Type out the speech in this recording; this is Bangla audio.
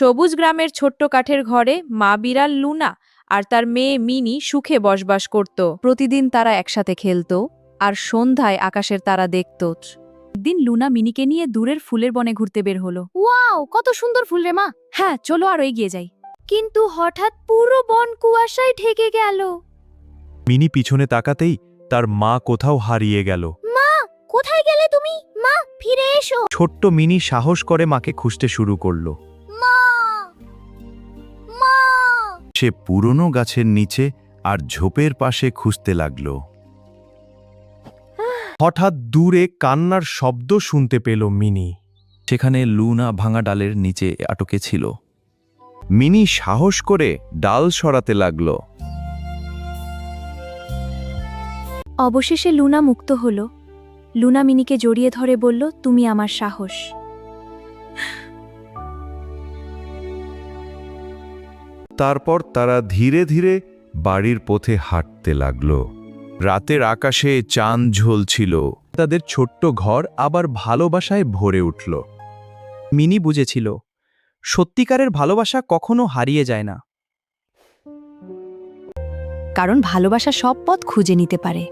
সবুজ গ্রামের ছোট্ট কাঠের ঘরে মা বিড়াল লুনা আর তার মেয়ে মিনি সুখে বসবাস করত। প্রতিদিন তারা একসাথে খেলত আর সন্ধ্যায় আকাশের তারা দেখত। একদিন লুনা মিনিকে নিয়ে দূরের ফুলের বনে ঘুরতে বের হলো। ওয়াও, কত সুন্দর ফুল রে মা! হ্যাঁ, চলো আরো এগিয়ে যাই। কিন্তু হঠাৎ পুরো বন কুয়াশায় ঢেকে গেল। মিনি পিছনে তাকাতেই তার মা কোথাও হারিয়ে গেল। মা, কোথায় গেলে তুমি? মা, ফিরে এসো। ছোট্ট মিনি সাহস করে মাকে খুঁজতে শুরু করলো। মা, মা। সে পুরনো গাছের নিচে আর ঝোপের পাশে খুঁজতে লাগল। হঠাৎ দূরে কান্নার শব্দ শুনতে পেল মিনি। সেখানে লুনা ভাঙা ডালের নিচে আটকে ছিল। মিনি সাহস করে ডাল সরাতে লাগল। অবশেষে লুনা মুক্ত হল। লুনা মিনিকে জড়িয়ে ধরে বলল, তুমি আমার সাহস। তারপর তারা ধীরে ধীরে বাড়ির পথে হাঁটতে লাগল। রাতের আকাশে চাঁদ ঝলছিল। তাদের ছোট্ট ঘর আবার ভালোবাসায় ভরে উঠল। মিনি বুঝেছিল, সত্যিকারের ভালোবাসা কখনো হারিয়ে যায় না। কারণ ভালোবাসা সব পথ খুঁজে নিতে পারে।